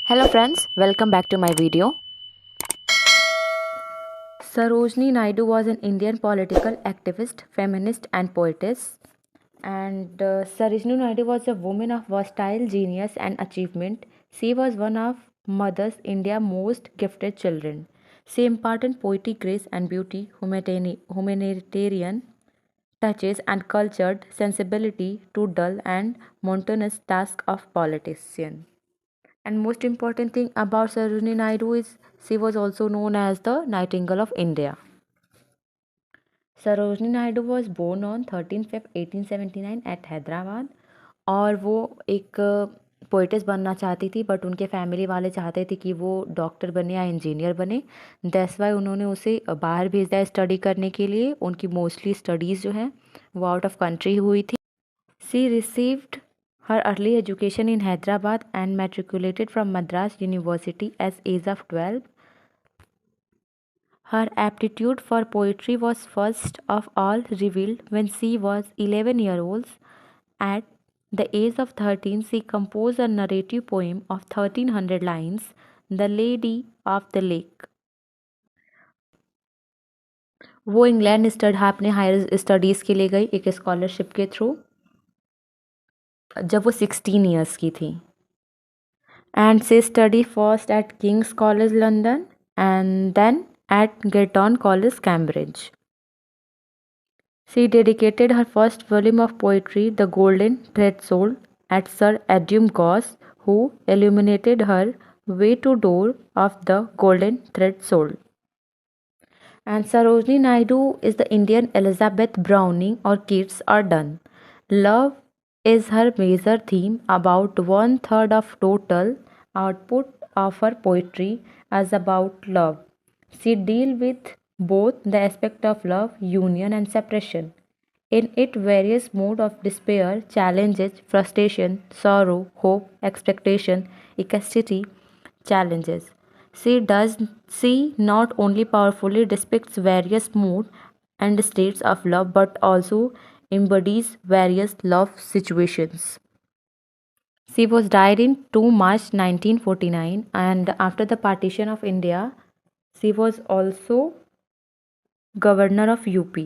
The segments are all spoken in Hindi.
Hello friends, welcome back to my video. Sarojini Naidu was an Indian political activist, feminist and poetess. And Sarojini Naidu was a woman of versatile genius and achievement. She was one of Mother India's most gifted children. She imparted poetry, grace and beauty, humanitarian touches and cultured sensibility to dull and monotonous task of politician. And most important thing about Sarojini Naidu is she was also known as the Nightingale of India. Sarojini Naidu was born on 13 Feb 1879 at Hyderabad और वो एक पोइटिस बनना चाहती थी बट उनके फैमिली वाले चाहते थे कि वो डॉक्टर बने या इंजीनियर बने। दैट्स वाई उन्होंने उसे बाहर भेज दिया स्टडी करने के लिए। उनकी मोस्टली स्टडीज़ जो हैं वो आउट ऑफ कंट्री हुई थी। She received her early education in Hyderabad and matriculated from Madras University as age of 12. Her aptitude for poetry was first of all revealed when she was 11 years old. At the age of 13, she composed a narrative poem of 1300 lines, The Lady of the Lake. वो इंग्लैंड अपने हायर स्टडीज़ के लिए गई एक स्कॉलरशिप के थ्रू जब वो 16 ईयर्स की थी। And she studied first at King's College London and then at Girton College Cambridge. She dedicated her first volume of poetry, The Golden Thread-Soul, at Sir Edmund Gosse, who illuminated her way to door of the Golden Thread-Soul. And Sarojini Naidu is the Indian Elizabeth Browning or Keats or Donne. Love is her major theme. About 1/3 of total output of her poetry is about love. She deals with both the aspect of love, union and separation. In it, various modes of despair, challenges, frustration, sorrow, hope, expectation, ecstasy, challenges. She not only powerfully depicts various moods and states of love but also embodies various love situations. She was died in 2 March 1949 and after the partition of India, she was also governor of UP.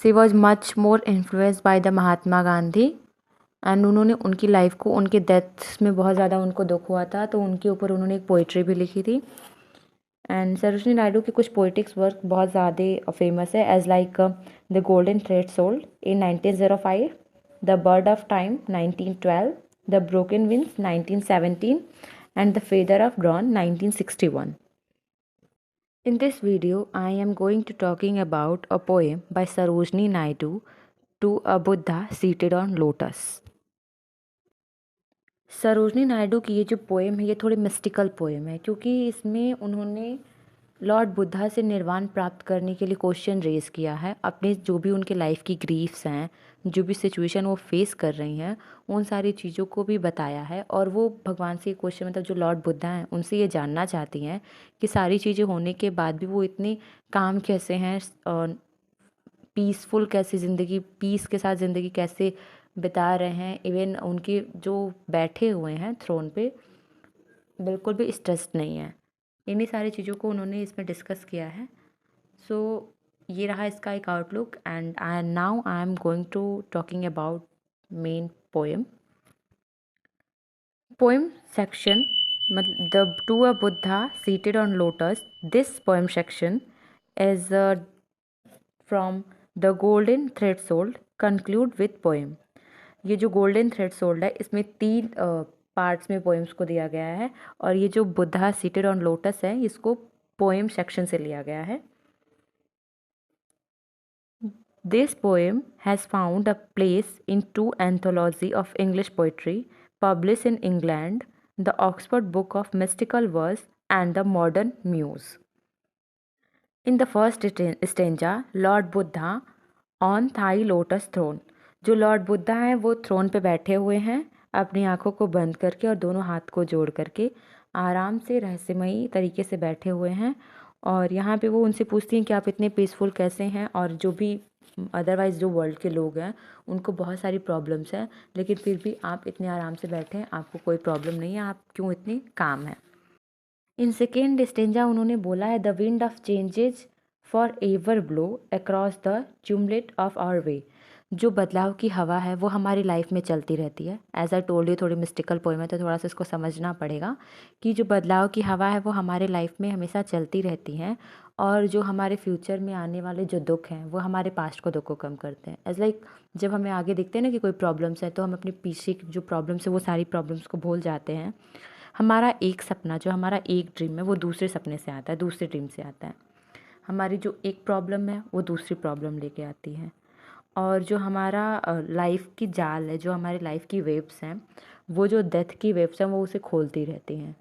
She was much more influenced by the Mahatma Gandhi and उन्होंने उनकी लाइफ को उनके डेथ्स में बहुत ज़्यादा उनको दुख हुआ था तो उनके ऊपर उन्होंने एक पोइट्री भी लिखी थी। एंड सरोजिनी नायडू के कुछ पोइटिक्स वर्क बहुत ज़्यादा फेमस है as like the golden thread sold in 1905, the bird of time 1912, the broken wings 1917 and the feather of dawn 1961. In this video, I am going to talking about a poem by Sarojini Naidu to a Buddha seated on lotus. Sarojini Naidu की ये जो पोएम है ये थोड़ी मिस्टिकल पोएम है क्योंकि इसमें उन्होंने लॉर्ड बुद्धा से निर्वाण प्राप्त करने के लिए क्वेश्चन रेज़ किया है। अपने जो भी उनके लाइफ की ग्रीफ्स हैं, जो भी सिचुएशन वो फेस कर रही हैं, उन सारी चीज़ों को भी बताया है और वो भगवान से ये क्वेश्चन मतलब जो लॉर्ड बुद्धा हैं उनसे ये जानना चाहती हैं कि सारी चीज़ें होने के बाद भी वो इतने काम कैसे हैं और पीसफुल कैसे ज़िंदगी पीस के साथ ज़िंदगी कैसे बिता रहे हैं। इवन उनके जो बैठे हुए हैं थ्रोन पे बिल्कुल भी स्ट्रेस्ड नहीं है। इन्हीं सारी चीज़ों को उन्होंने इसमें डिस्कस किया है। सो ये रहा इसका एक outlook and now I am going to talking about main poem section मतलब the to a Buddha seated on lotus. This poem section is from the golden thread sold conclude with poem. ये जो गोल्डन थ्रेड सोल्ड है इसमें 3 पार्ट्स में पोएम्स को दिया गया है और ये जो बुद्धा सीटेड ऑन लोटस है इसको पोएम सेक्शन से लिया गया है। This poem has found a place in 2 anthology of English poetry publish in England, the Oxford book of mystical verse and the modern muse. In the first stanza lord Buddha on thy lotus throne. जो लॉर्ड बुद्धा हैं वो थ्रोन पे बैठे हुए हैं अपनी आँखों को बंद करके और दोनों हाथ को जोड़ करके आराम से रहस्यमयी तरीके से बैठे हुए हैं और यहाँ पे वो उनसे पूछती हैं कि आप इतने पीसफुल कैसे हैं और जो भी अदरवाइज़ जो वर्ल्ड के लोग हैं उनको बहुत सारी प्रॉब्लम्स हैं, लेकिन फिर भी आप इतने आराम से बैठे हैं, आपको कोई प्रॉब्लम नहीं है, आप क्यों इतनी काम है। इन सेकेंड स्टेंजा उन्होंने बोला है, the wind of changes for ever blow across the hamlet of our way. जो बदलाव की हवा है वो हमारी लाइफ में चलती रहती है। एज आई टोल्ड यू, थोड़ी मिस्टिकल पोएम है तो थोड़ा सा इसको समझना पड़ेगा कि जो बदलाव की हवा है वो हमारे लाइफ में हमेशा चलती रहती हैं, और जो हमारे फ्यूचर में आने वाले जो दुख हैं वो हमारे पास्ट को दुख को कम करते हैं। एज लाइक जब हमें आगे दिखते हैं ना कि कोई प्रॉब्लम्स है, तो हम अपने पीछे की जो प्रॉब्लम्स है वो सारी प्रॉब्लम्स को भूल जाते हैं। हमारा एक सपना, जो हमारा एक ड्रीम है, वो दूसरे सपने से आता है, दूसरे ड्रीम से आता है। हमारी जो एक प्रॉब्लम है वो दूसरी प्रॉब्लम लेके आती है। और जो हमारा लाइफ की जाल है, जो हमारी लाइफ की वेव्स हैं, वो जो डेथ की वेव्स हैं वो उसे खोलती रहती हैं।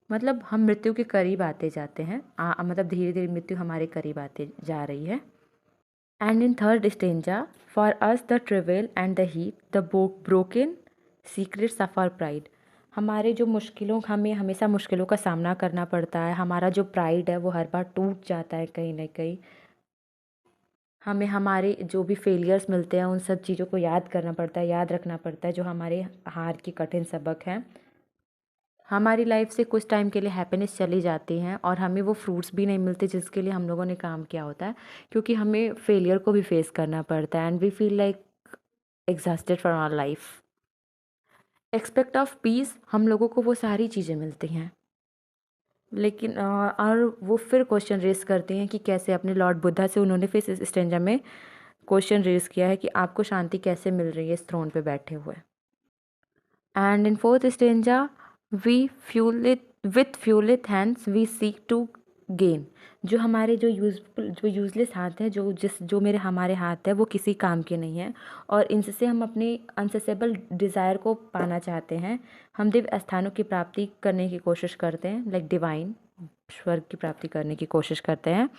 मतलब हम मृत्यु के करीब आते जाते हैं, मतलब धीरे धीरे मृत्यु हमारे करीब आते जा रही है। And in third stanza, for us the travail and the heap the broken secrets of our pride. हमारे जो मुश्किलों, हमें हमेशा मुश्किलों का सामना करना पड़ता है। हमारा जो प्राइड है वो हर बार टूट जाता है कहीं ना कहीं। हमें हमारे जो भी फेलियर्स मिलते हैं उन सब चीज़ों को याद करना पड़ता है, याद रखना पड़ता है, जो हमारे हार की कठिन सबक हैं। हमारी लाइफ से कुछ टाइम के लिए हैप्पीनेस चली जाती हैं और हमें वो फ्रूट्स भी नहीं मिलते जिसके लिए हम लोगों ने काम किया होता है, क्योंकि हमें फेलियर को भी फेस करना पड़ता है। And we feel like exhausted from our life. Expect of peace, हम लोगों को वो सारी चीज़ें मिलती हैं, लेकिन और वो फिर क्वेश्चन रेस करती हैं कि कैसे। अपने लॉर्ड बुद्धा से उन्होंने फिर इस स्टेंजा में क्वेश्चन रेस किया है कि आपको शांति कैसे मिल रही है इस थ्रोन पे बैठे हुए। And in fourth stanza, we fuel it with foolish hands we seek to gain. जो हमारे जो यूजलेस हाथ हैं, जो मेरे हमारे हाथ है वो किसी काम के नहीं हैं, और इनसे हम अपने अनसेसेबल डिज़ायर को पाना चाहते हैं। हम दिव्य स्थानों की प्राप्ति करने की कोशिश करते हैं, लाइक डिवाइन स्वर्ग की प्राप्ति करने की कोशिश करते हैं।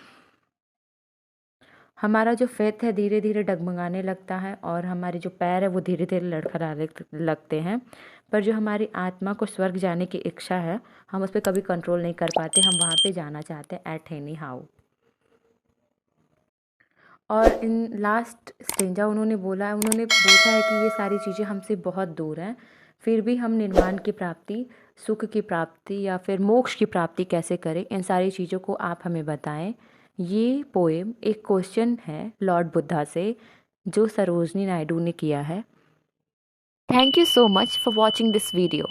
हमारा जो फेथ है धीरे धीरे डगमगाने लगता है, और हमारे जो पैर है वो धीरे धीरे लड़खड़ाने लगते हैं। पर जो हमारी आत्मा को स्वर्ग जाने की इच्छा है, हम उस पर कभी कंट्रोल नहीं कर पाते, हम वहाँ पे जाना चाहते हैं एट एनी हाउ। और इन लास्ट स्टेंजा उन्होंने पूछा है कि ये सारी चीज़ें हमसे बहुत दूर हैं, फिर भी हम निर्वाण की प्राप्ति, सुख की प्राप्ति या फिर मोक्ष की प्राप्ति कैसे करें, इन सारी चीज़ों को आप हमें बताएं। ये पोएम एक क्वेश्चन है लॉर्ड बुद्धा से, जो सरोजनी नायडू ने किया है। Thank you so much for watching this video.